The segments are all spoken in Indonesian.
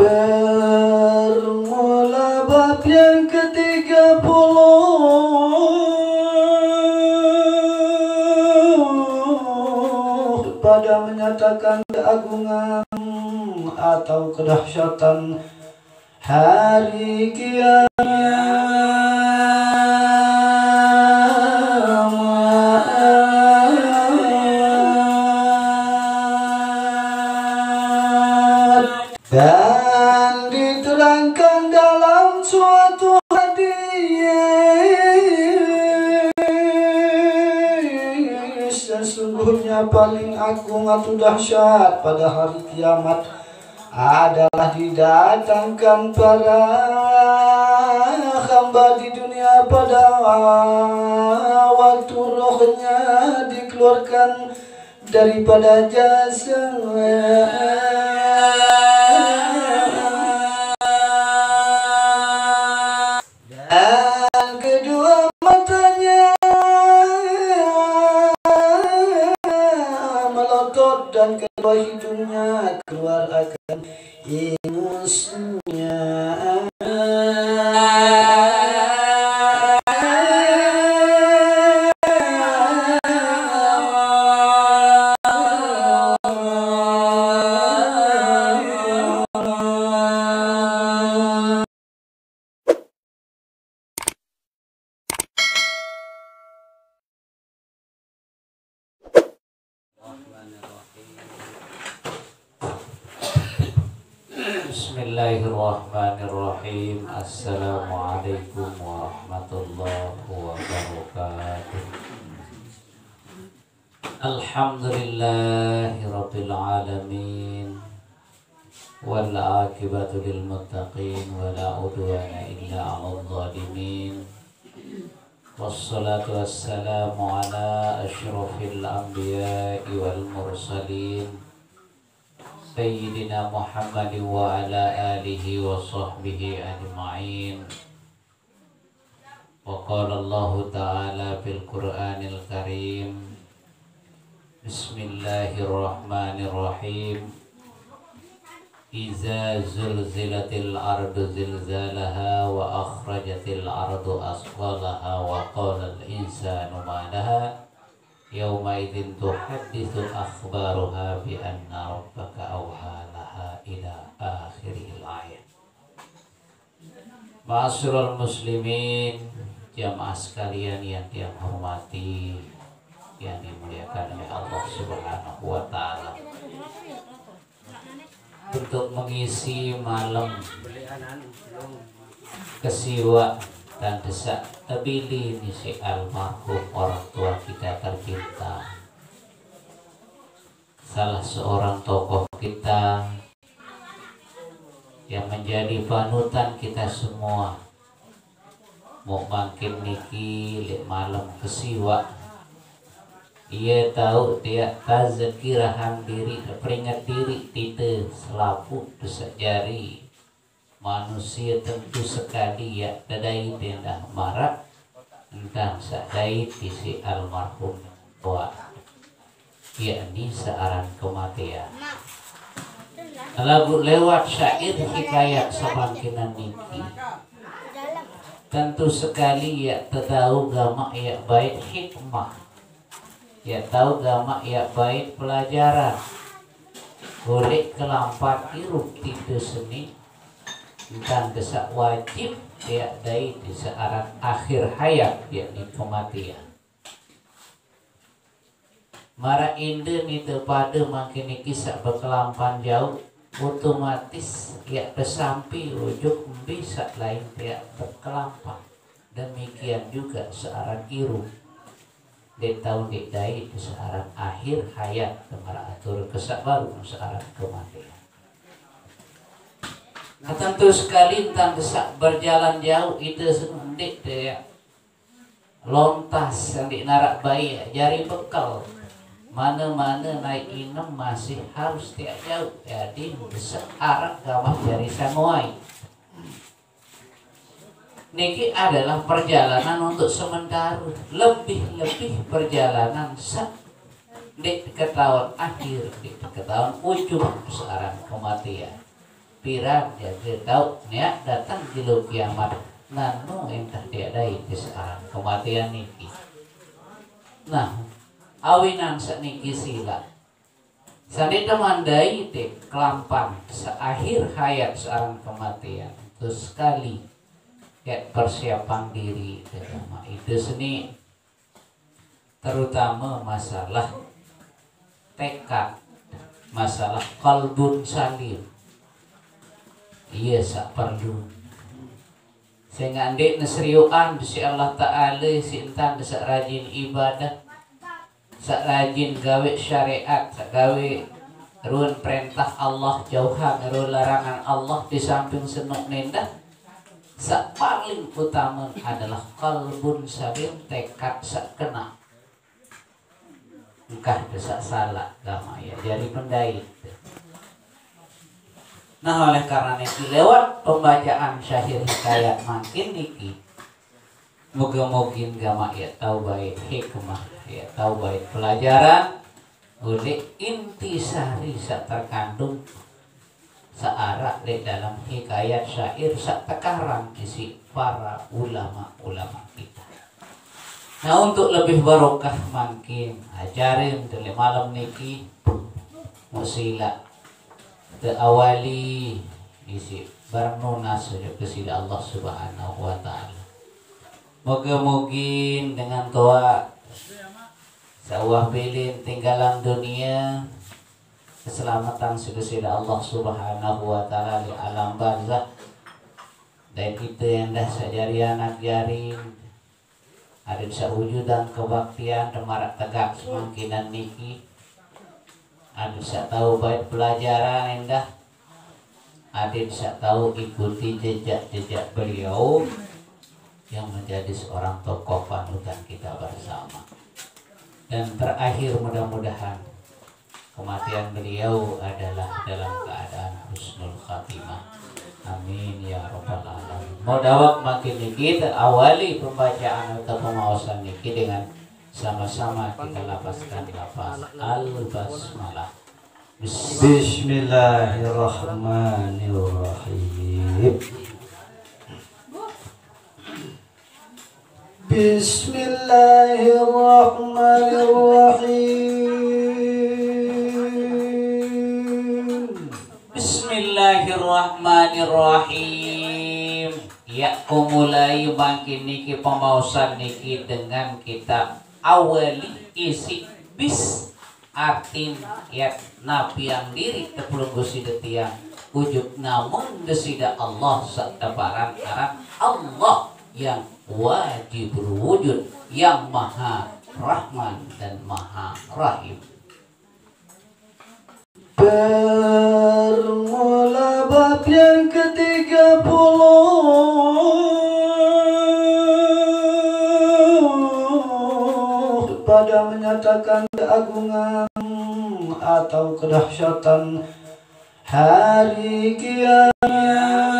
Bermula bab yang ke-30 pada menyatakan keagungan atau kedahsyatan hari kiamat dan diterangkan dalam suatu hadis, sesungguhnya paling agung atau dahsyat pada hari kiamat adalah didatangkan para hamba di dunia pada waktu rohnya dikeluarkan daripada jasad dan kedua matanya melotot dan kedua hidungnya keluar akan ingusnya. Bismillahirrahmanirrahim. Assalamualaikum warahmatullahi wabarakatuh. Alhamdulillahirabbil alamin wal aqibatu lil muttaqin wala udwana illa 'alal zalimin. Wassalatu wassalamu ala asyrafil anbiya'i wal mursalin Sayyidina Muhammad wa ala alihi wa sahbihi ajma'in. Wa qala Allah ta'ala fil Qur'anil Karim, Bismillahirrahmanirrahim. Iza zulzilatil ardu zilzalaha wa akhrajatil ardu asqalaha wa qala al insanu ma laha Yawma idzin tuhadditsu akhbaruha bi anna rabbaka awha laha ila akhiril ayat. Ma'asyiral muslimin, jamaah sekalian yang dia hormati, yang dimuliakan oleh Allah Subhanahu wa taala. Untuk mengisi malam kesiwa dan desak tabili ni si almarhum orang tua kita tercinta, salah seorang tokoh kita yang menjadi panutan kita semua. Mau makin niki li malam kesiwa, ia tahu dia tazkirahan diri, peringat diri tidak selapu desak jari manusia tentu sekali ya tadai tendah marah tentang sadai tisi almarhum tua, yakni searan kematian. Lagu lewat syair hikayat sabangkinan niki tentu sekali ya tahu gama ya baik hikmah, ya tahu gama ya baik pelajaran, boleh kelampat iruk tidak seni tentang desak wajib ya dari di searan akhir hayat yakni kematian. Mara indah itu pada makin kisah berkelampan jauh otomatis ya kesampi rujuk bisa lain ya berkelampan. Demikian juga searan iru di tahun di dari di searan akhir hayat kemara atur kesak baru searan kematian. Nah, tentu sekali tentang desak berjalan jauh itu sendik ya lontas yang dinarak bayi ya, jari bekal mana-mana naik inem masih harus tiap jauh jadi desak arak gawah jari samuai. Niki adalah perjalanan untuk sementara, lebih-lebih perjalanan di ketahuan akhir, di ketahuan ujung sekarang kematian. pirang jaga tahu nya datang jilo kiamat nanu entah tiadai kesearang kematian niki. Nah awinan saniki sila sandi temandai te kelampan seakhir hayat seorang kematian itu sekali ya persiapan diri terutama itu seni terutama masalah tekad masalah kalbun salim iya sak perlu sehingga andek neseriuan si Allah Ta'ala si intan sak rajin ibadah sak rajin gawe syariat, sak gawe ruan perintah Allah jauhan ruan larangan Allah di samping senuk nendah. Sak paling utama adalah kalbun salim tekad sak kena. Engkah sak salah gama ya jadi pendai. Nah oleh karena itu lewat pembacaan syair hikayat makin niki moga-mogin gama ya tahu baik hikmah ya tahu baik pelajaran oleh intisari sak terkandung searah di dalam hikayat syair sak tekarang isi para ulama-ulama kita. Nah untuk lebih barokah makin ajarin dari malam niki musila te awali isi bernunas kepada Allah Subhanahu wa taala. Moga-mogin dengan toa sawah belin tinggalan dunia keselamatan sudah Allah Subhanahu wa taala di alam barzakh dan kita yang dah sajari anak jaring ada sewujudan kebaktian demarak tegak semangkinan niki ada bisa tahu baik pelajaran indah ada bisa tahu ikuti jejak-jejak beliau yang menjadi seorang tokoh panutan kita bersama. Dan terakhir mudah-mudahan kematian beliau adalah dalam keadaan husnul khatimah. Amin ya rabbal alamin. Mau dawak makin kita awali pembacaan atau pemawasan niki dengan sama-sama kita lapaskan lapas al-basmalah. Bismillahirrahmanirrahim. Bismillahirrahmanirrahim. Bismillahirrahmanirrahim. Ya mulai makin niki pemausan niki dengan kita awali isi bis artin ya nabi yang diri tepulung gusi detiang ujuk namun desida Allah sataparan aran Allah yang wajib berwujud yang maha rahman dan maha rahim. Bermula bab yang ke-30 pada menyatakan keagungan atau kedahsyatan hari kiamat.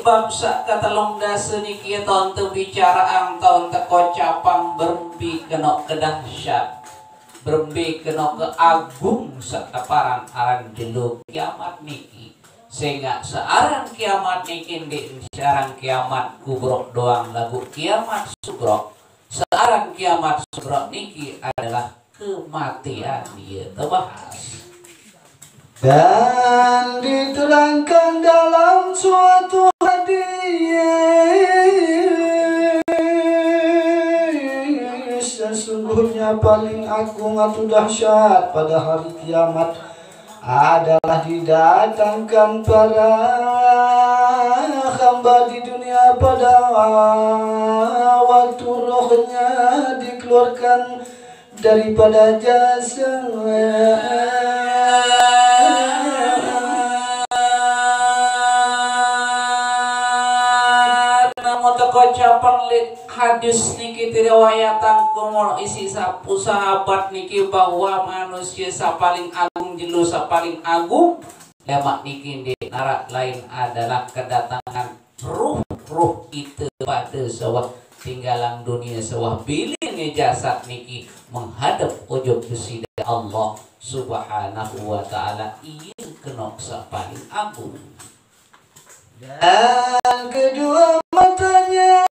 Bangsa katalong dasa niki tahun tu bicaraan tahun teko capang berembi kena kedahsyat berembi kena keagung sataparan aran jelu kiamat niki sehingga searan kiamat niki di searan kiamat kubrok doang lagu kiamat subrok searan kiamat subrok niki adalah kematian dia terbahas dan diterangkan dalam suatu hadis sesungguhnya paling agung atau dahsyat pada hari kiamat adalah didatangkan para hamba di dunia pada waktu rohnya dikeluarkan daripada jasad hadis niki riwayatan kumul isi sapu sahabat niki bahwa manusia sapaling agung jelu sapaling agung lemak niki di narak lain adalah kedatangan ruh itu pada sawah tinggalan dunia sawah bilin jasad niki menghadap ujung kesida Allah subhanahu wa ta'ala. Iya kenoksa paling agung. Dan kedua matanya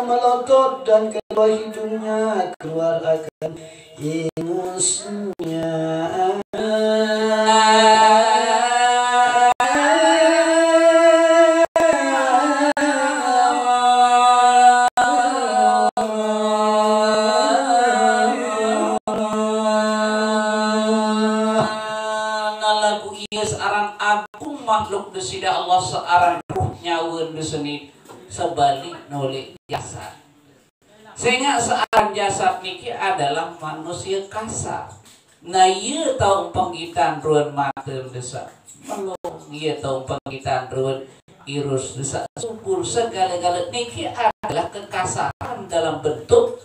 melotot dan kedua hidungnya keluar akan ingusnya. Makhluk desida Allah searang ruh nyaweun deseni sebalik nulik jasad. Sehingga searang jasad niki adalah manusia kasar. Nah ieu tau panggitan ruan maten desa. Melong ieu tau panggitan ruan irus desa. Subur segala-gala niki adalah kekasaran dalam bentuk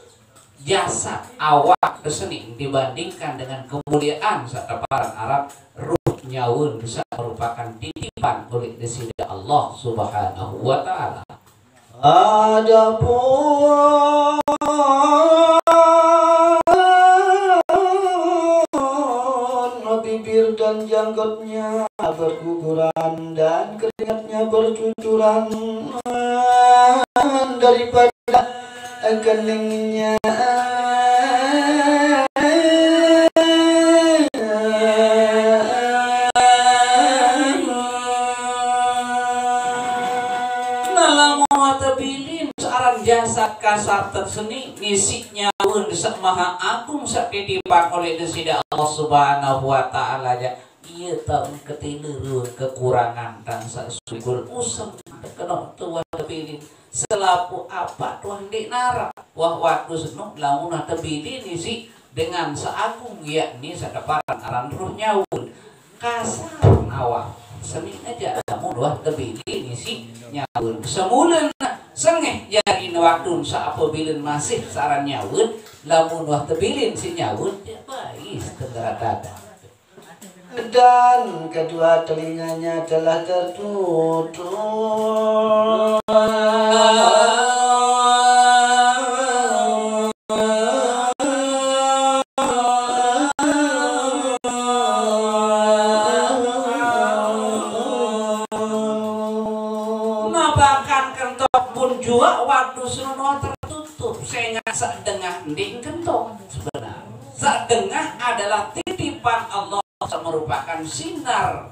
jasad awak deseni dibandingkan dengan kemuliaan sataparan Arab ruh nyaweun bisa merupakan titipan oleh desida Allah subhanahu wa ta'ala. Adapun bibir dan janggutnya berguguran dan keringatnya bercucuran daripada keningnya. Jasad kasar terseni ngisiknya pun sak maha agung sak titipan oleh desida Allah subhanahu wa ta'ala aja. Iya tahu ketileru kekurangan dan sasukul usem kena tuan tebili selapu apa tuan di nara wah waktu senuk lamun tebili nisi dengan seagung yakni sadaparan aran ruh nyawun kasar awak seni aja lamun wah tebili nisi nyawun semula sengeh jadi waktu saapabila masih saran nyawun lamun wah tebilin si nyawun ya baik tenggerak dada. Dan kedua telinganya telah tertutup. Jua waktu suruh tertutup sehingga sedengah ding kentong sebenarnya sedengah adalah titipan Allah merupakan sinar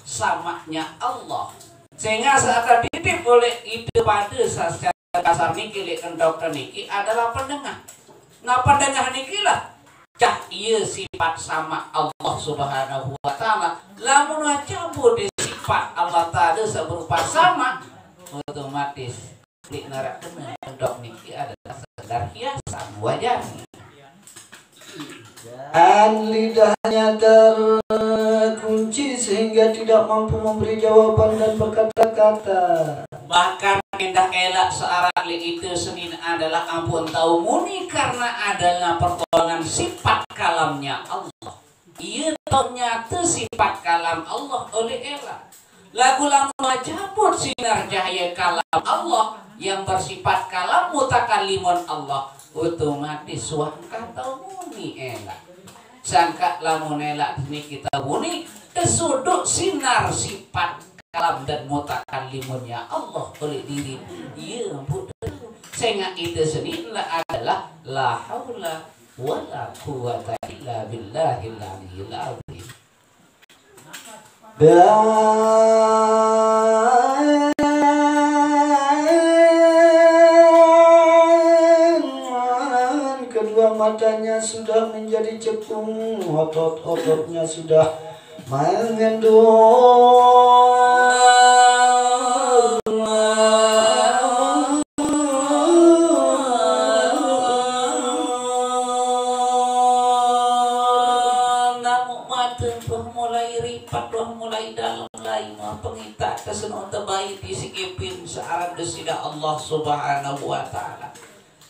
samanya Allah sehingga saat dititip oleh itu pada secara kasar niki dokter niki adalah pendengah. Nah pendengah niki lah cah iya sifat sama Allah subhanahu wa ta'ala lamun cabut di sifat Allah ta'ala seberupa sama otomatis di neraka dok niki adalah sekedar hiasan wajahnya dan lidahnya terkunci sehingga tidak mampu memberi jawaban dan berkata-kata. Bahkan indah elak searah itu senin adalah ampun tahu muni karena adanya pertolongan sifat kalamnya Allah. Ia ternyata sifat kalam Allah oleh elak. Lagu lamun cabut sinar cahaya kalam Allah yang bersifat kalam mutakallimun Allah otomatis wangka tau muni elak sangka lamun elak ini kita muni kesuduk sinar sifat kalam dan mutakallimunnya Allah oleh diri iya sehingga itu sendiri adalah la haula wala quwata illa billahil aliyyil azim. Kedua matanya sudah menjadi cekung, otot-ototnya sudah mengendur. Namu mata mulai ripat, mulai dalam lain pengita kesenong terbaik di sikipin searah desida Allah subhanahu wa ta'ala.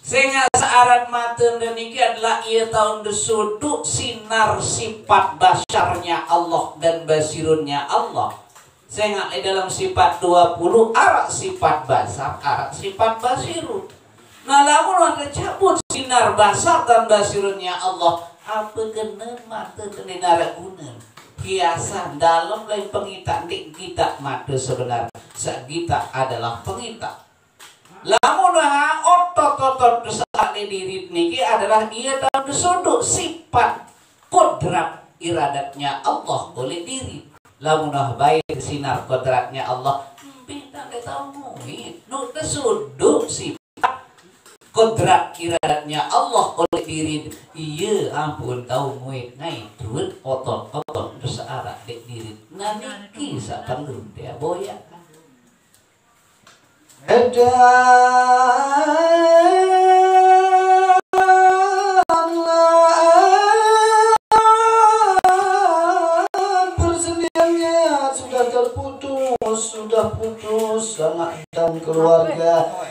Sehingga searat maten dan ini adalah ia tahun desuduk sinar sifat basarnya Allah dan basirunnya Allah Sehingga dalam sifat 20 arak sifat basar, arak sifat basirun. Nah lamun ada cabut sinar basar dan basirunnya Allah, apa kena mata tendenara guna hiasan dalam lain pengita di kita mata sebenarnya kita adalah pengita. Lamun otot-otot saat diri niki adalah ia dalam sudut sifat kodrat iradatnya Allah oleh diri. Lamun baik sinar kodratnya Allah bintang tahu nu sudut sifat kodrat iradatnya Allah oleh diri. Iya ampun tahu muid naik turun otot-otot searah di diri nanti kisah perlu dia boya persediaannya sudah terputus, sudah putus anak dan keluarganya.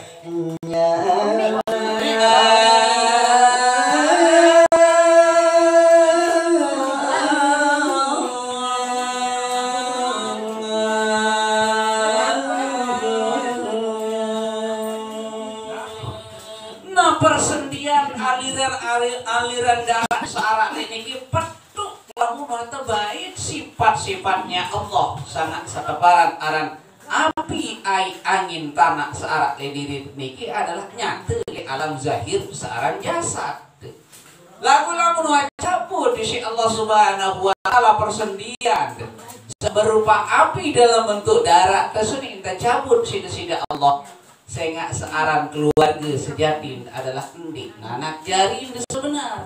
Persendian aliran darah searah ini petuk lamun terbaik sifat-sifatnya Allah sangat setebaran aran api ai angin tanah searah diri niki adalah nyata di alam zahir searan jasad. Lagu-lagu wajabut di si Allah Subhanahu wa taala persendian berupa api dalam bentuk darah tersuni kita cabut sida-sida Allah. Sehingga searan keluarga sejati adalah endik anak jari sebenar.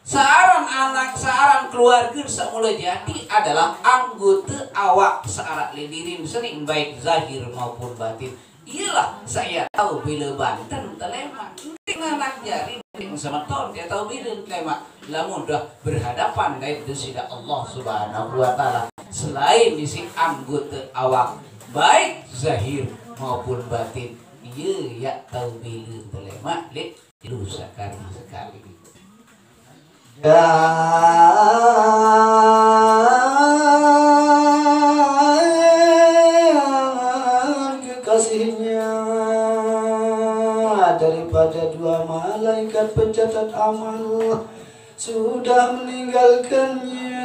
Searan anak, searan keluarga semula jadi adalah anggota awak searan lidirin sering baik zahir maupun batin. Iyalah saya tahu bila Banten telema endik anak jari sama tahun dia tahu bila telema. Lamun dah berhadapan dari sida Allah Subhanahu wa taala selain isi anggota awak baik zahir maupun batin ya tahu bila telema lek dosa sekali dan kekasihnya daripada dua malaikat pencatat amal sudah meninggalkannya.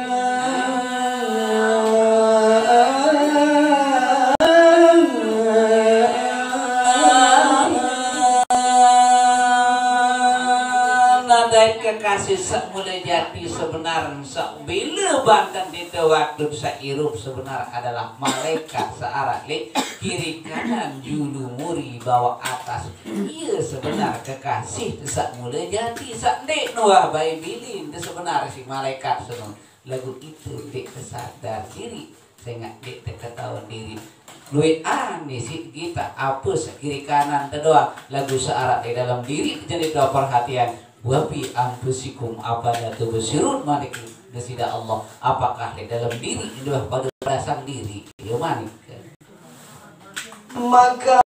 Kekasih semula jati sebenarnya bila Banten di waktu sairup sebenar adalah malaikat searah le kiri kanan julu muri bawah atas. Iya sebenar kekasih semula jati sak dek nuah bayi bilin sebenar si malaikat senang lagu itu dek kesadar diri sehingga dek ketahuan diri. Luit aneh sih kita apa kiri kanan terdoa lagu searah di dalam diri jadi doa perhatian. Wabi anfusikum apanya tubsirun manik desida Allah apakah di dalam diri itulah pada perasaan diri ya manik maka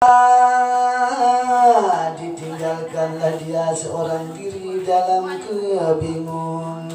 ditinggalkanlah dia seorang diri dalam kebingungan.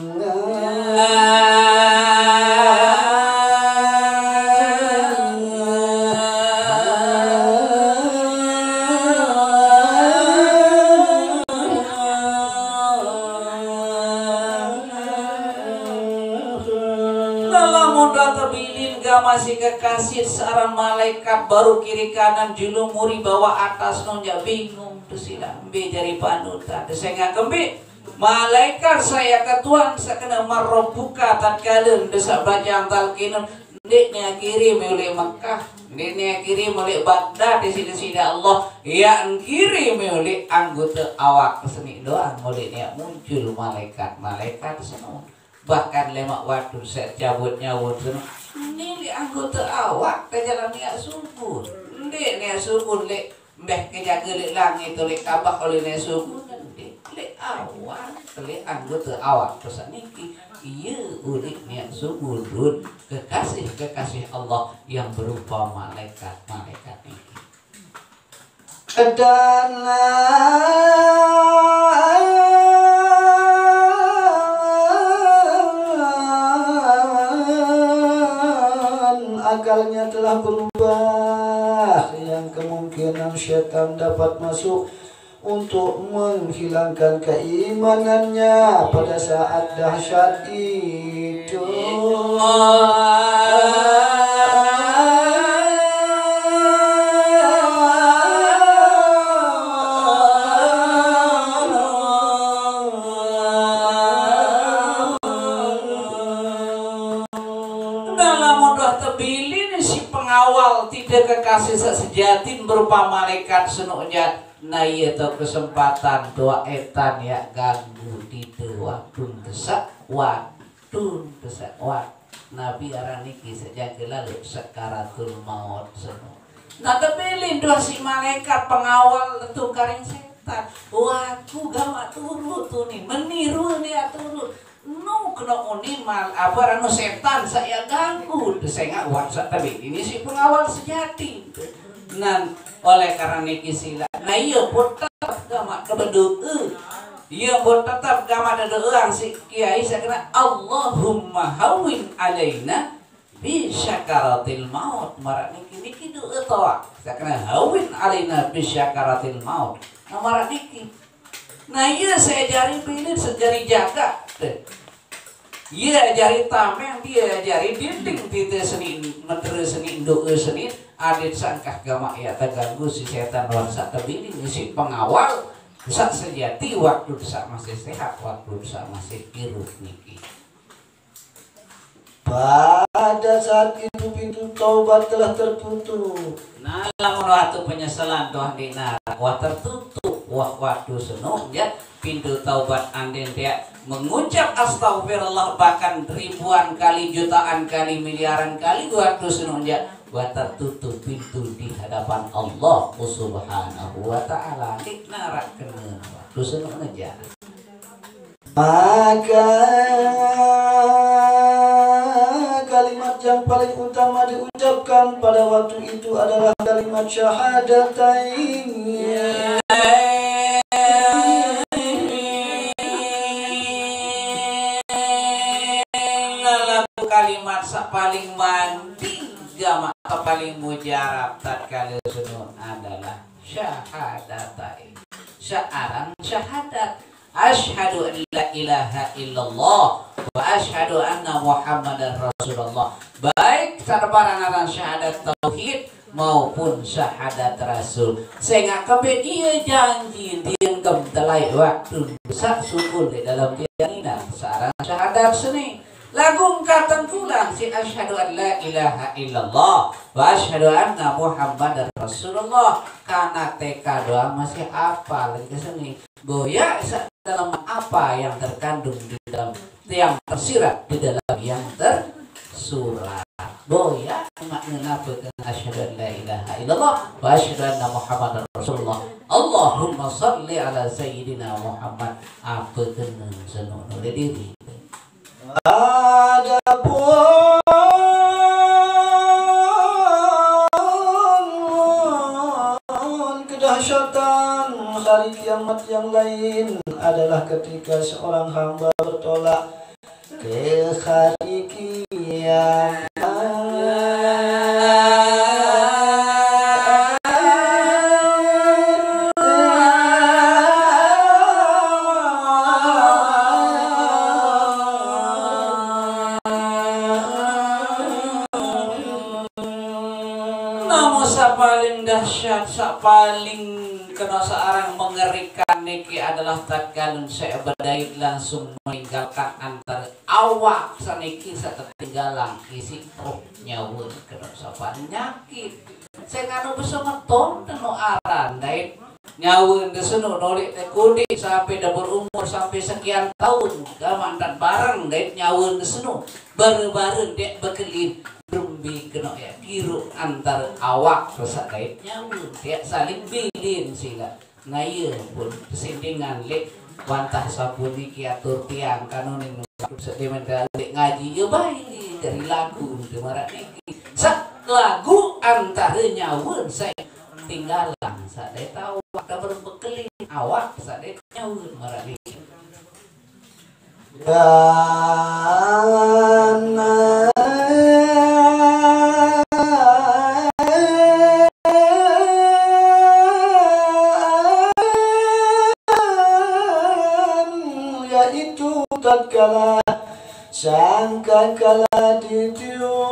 Masih kekasih seorang malaikat baru kiri kanan julu muri bawah atas nonja bingung terus tidak ambil jari panutan terus saya nggak kembi malaikat saya ketuan saya kena marrobuka tatkala desa bajang talkinun deknya kirim oleh Mekah deknya kirim oleh Baghdad di sini Allah yang kirim oleh anggota awak keseni doang oleh dia muncul malaikat semua bahkan lemak waktu saya cabut nyawut ini anggota awak ke jalan niat subur ndek niat subur lek mbeh kejaga lek langit lek kabah oleh niat subur ndek lek awak lek anggota awak pesan niki iya ulik niat subur kekasih Allah yang berupa malaikat niki dan akalnya syaitan dapat masuk untuk menghilangkan keimanannya pada saat dahsyat itu. Awal tidak kekasih sejati berupa malaikat senuhnya nah iya tau kesempatan doa etan ya ganggu di waktu desak Nabi araniki sejak lalu sekaratul maut senuh nah kepilih dua si malaikat pengawal itu karing setan waku gama turut tuh nih meniru nih turut no kena unimal apa anu setan saya ganggu saya nggak tapi ini si pengawal sejati nan oleh karena niki sila nah iya pun tetap gama kebedu iya pun tetap gama dedeang si kiai saya kena Allahumma hawin alaina bi syakaratil maut marak niki doa toa saya kena hawin alaina bi syakaratil maut nah marak niki nah iya saya jari pilih sejari jaga iya jari tameng dia jari dinding tite seni menteri seni doa seni adit sangkah gama ya terganggu si setan warsa tapi ini si pengawal bisa sejati waktu bisa masih sehat waktu bisa masih hirup niki. Pada saat itu pintu taubat telah tertutup. Nah, lamun waktu penyesalan doa dina wah tertutup wah waktu senung ya pintu taubat anden dia mengucap astagfirullah bahkan ribuan kali jutaan kali miliaran kali waktu senung ya wah tertutup pintu di hadapan Allah subhanahu wa ta'ala niknarak kena waktu senung aja maka kalimat yang paling utama diucapkan pada waktu itu adalah kalimat syahadatain. Kalimat paling mandi gama paling mujarab tatkala sunun adalah syahadatain. Sya'aran syahadat asyhadu an la ilaha illallah wa asyhadu anna muhammadar rasulullah baik sarbarangan syahadat tauhid maupun syahadat rasul sehingga kabeh dia janji dianggap telai waktu besar sukul di dalam keyakinan sarang syahadat seni lagung katan pulang si asyhadu an la ilaha illallah wa asyhadu anna muhammadar rasulullah karena TK doang masih apa lagi seni boya dalam apa yang terkandung di dalam yang tersirat di dalam yang tersurat boya makna apa asyhadu an la ilaha illallah wa asyhadu anna muhammadar rasulullah Allahumma shalli ala sayyidina Muhammad apa kena senono diri Adapun kedahsyatan hari kiamat yang lain adalah ketika seorang hamba bertolak ke hari kiamat. Paling dahsyat, paling kena seorang mengerikan niki adalah tatkala saya berdait langsung meninggalkan antar awak saniki seketinggalan isi nyawa kena sapa nyakit saya kanu bersama ton teno aran dait nyawa deseno nolik kudi sampai dah berumur sampai sekian tahun gamantan bareng dait nyawa deseno baru-baru dek bekelin berumbi kena ya kiru antar awak rasa kait nyawa tiak saling bilin sila nah iya pun kesindingan lek wantah sapuni kiatur tiang kanunin sedimen dalik ngaji ya baik dari lagu demarak niki sak lagu antara nyawa saya tinggalan sadai tahu waktu berbekelin awak sadai nyawa marak niki itu tatkala sangka kala ditiup